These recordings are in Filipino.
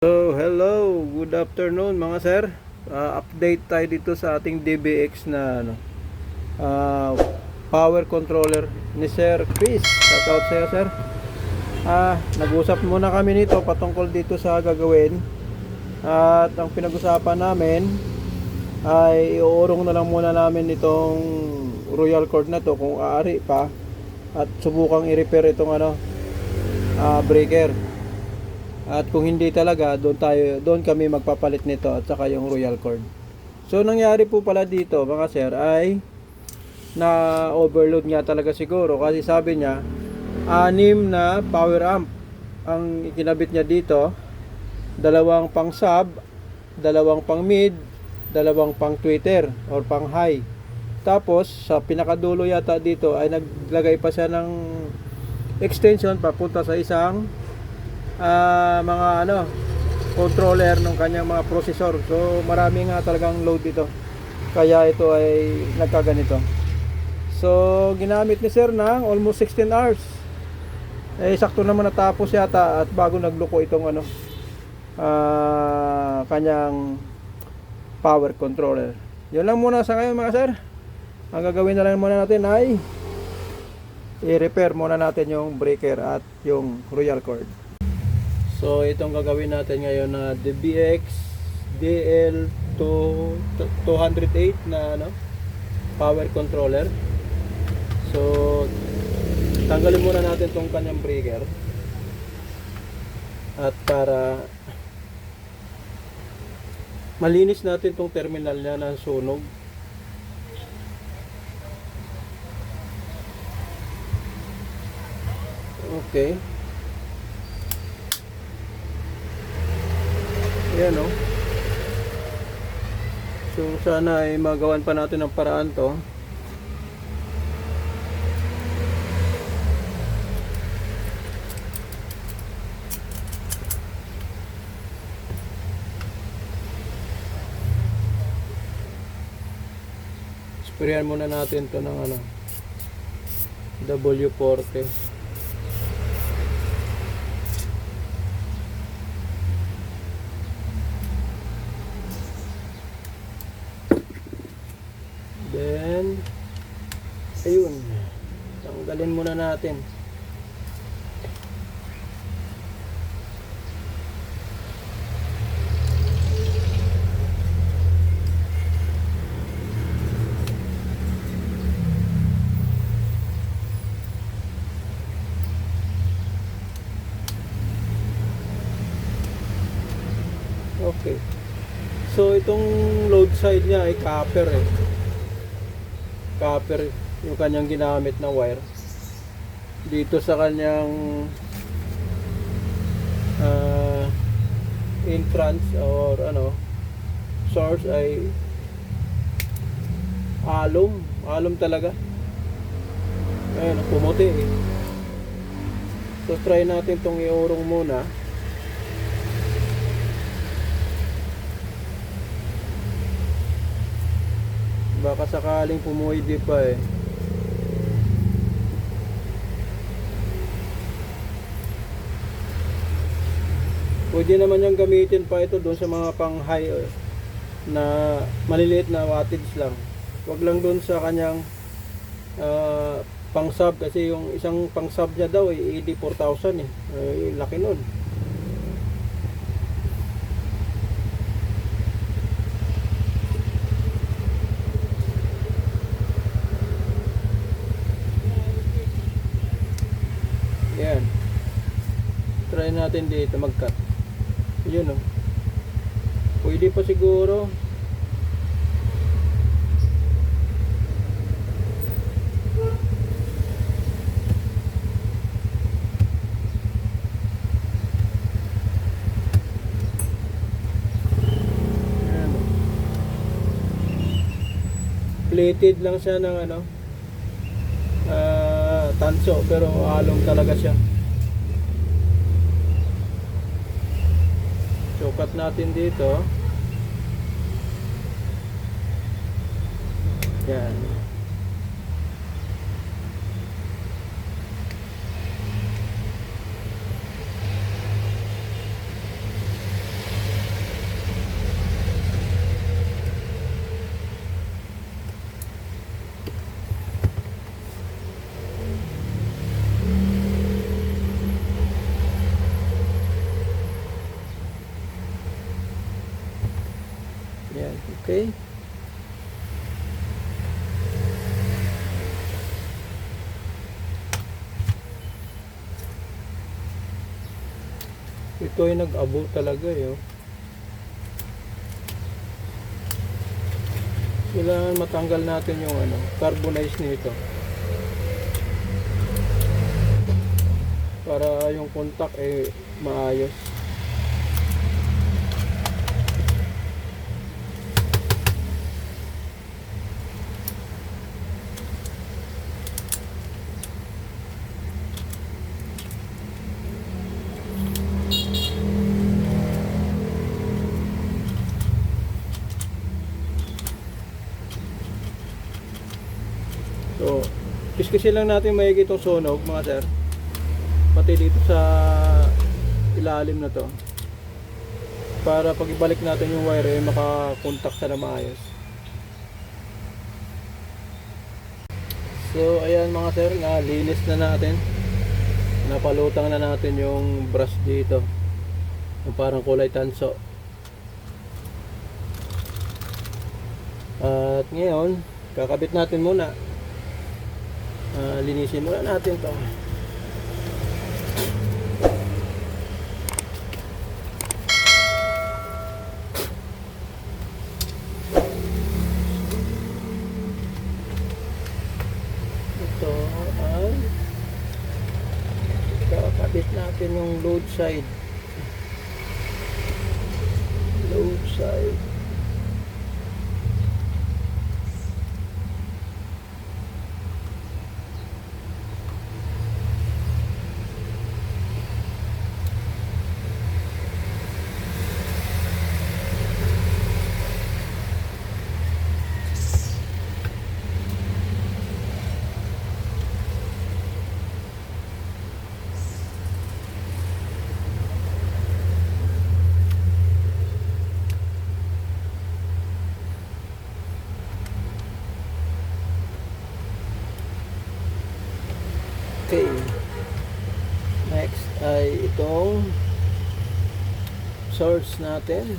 So, hello, good afternoon mga sir. Update tayo dito sa ating DBX na ah, power controller ni Sir Chris. Shout out sa'yo sir. Nag-usap muna kami nito patungkol dito sa gagawin. At ang pinag-usapan namin ay iuurong na lang muna namin itong Royal Cord na to kung aari pa. At subukang i-repair itong breaker. At kung hindi talaga, doon kami magpapalit nito at saka yung Royal Cord. So nangyari po pala dito mga sir ay na overload nga talaga siguro kasi sabi niya 6 na power amp ang ikinabit niya dito, 2 pang sub, 2 pang mid, 2 pang tweeter or pang high. Tapos sa pinakadulo yata dito ay naglagay pa siya ng extension papunta sa isang mga controller ng kanyang mga processor. So marami nga talagang load dito, kaya ito ay nagkaganito. So ginamit ni sir ng almost 16 hours. Sakto naman natapos yata at bago nagluko itong kanyang power controller. Yun lang muna sa ngayon mga sir. Ang gagawin na lang muna natin ay i-repair muna natin yung breaker at yung Royal Cord. So itong gagawin natin ngayon na DBX DL208 na power controller. So tanggalin muna natin tong kanyang breaker at para malinis natin tong terminal niya ng sunog. Okay. Ayan o. So sana ay magawan pa natin ng paraan to. Sprayan muna natin to ng W40. Then ayun, tanggalin muna natin. Okay. So itong load side niya ay copper copper yung kanyang ginamit na wire. Dito sa kanyang entrance or source ay alum talaga. Ayun, pumuti So try natin tong iurong muna. Baka sakaling pumuwidi pa Pwede naman yung gamitin pa ito doon sa mga pang high na maliliit na wattage lang. Wag lang doon sa kanyang pang sub kasi yung isang pang sub niya daw ay 84,000 ay laki nun. Yan. Try natin dito mag-cut. Yun Pwede pa siguro. Yan Plated lang siya ng tanso pero along talaga siya. Sukat natin dito. Yan. Okay. Ito ay nag-abo talaga eh. Oh. Kailangan matanggal natin yung carbonize nito. Para yung contact ay maayos. So, kiskisin lang natin maigi itong sunog mga sir. Pati dito sa ilalim na to. Para pag ibalik natin yung wire ay makakontak sa na maayos. So, ayan mga sir, linis na natin. Napalutang na natin yung brush dito. Yung parang kulay tanso. At ngayon, kakabit natin muna. Linisin muna natin to. Ito ay kakabit natin yung load side. Load side. Okay. Next ay itong source natin.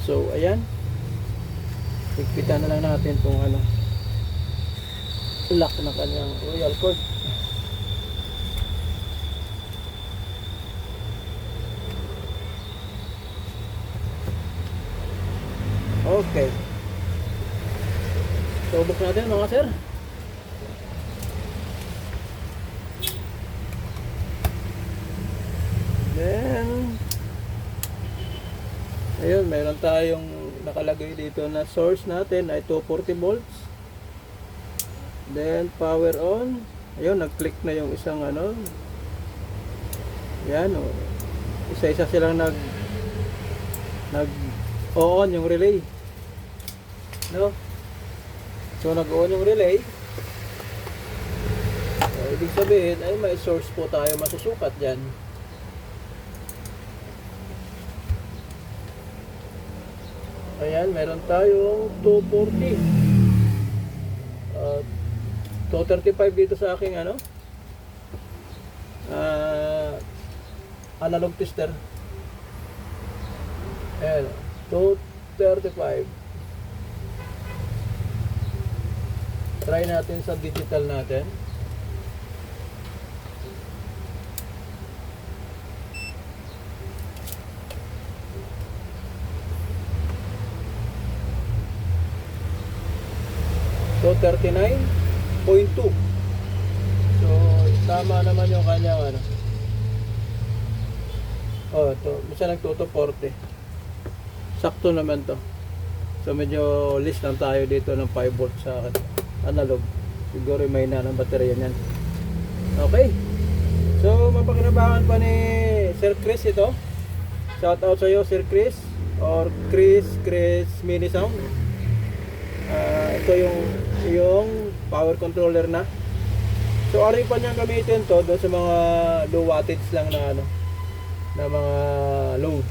So, ayan. Higpitan na lang natin itong lock na kanyang royal cord. Okay. So, buk natin mga sir. Then, ayun, meron tayong nakalagay dito na source natin ay 240 volts. Then power on. Ayun, nag-click na yung isang yan o. Isa-isa silang nag-on yung relay. No? So nag-on yung relay. So, ibig sabihin ay may source po tayo masusukat dyan. Ayan, meron tayong 240. 235 dito sa aking ano, analog tester. Ayan, 235. Try natin sa digital natin. So 39.2. So tama naman yung kanyang ano. Oh, ito, isa nagtuto 40. Sakto naman to. So medyo list lang tayo dito ng 5 volt sa analog. Siguro may na ng baterya niyan. Okay. So mapakinabangan pa ni Sir Chris ito. Shout out sa iyo Sir Chris or Chris Mini Sound. Ito yung power controller na. So ari pa niyang gamitin to doon sa mga low wattage lang na ano, na mga load.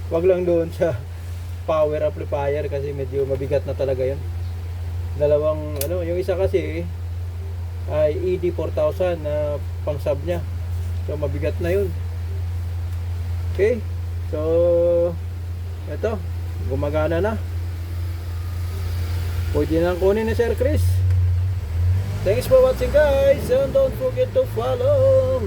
Wag lang doon sa power amplifier kasi medyo mabigat na talaga 'yon. Dalawang ano, yung isa kasi ay ED4000 na pang sub niya. So mabigat na 'yun. Okay. So ito, gumagana na. Pwede nang kunin ni Sir Chris. Thanks for watching guys, and don't forget to follow.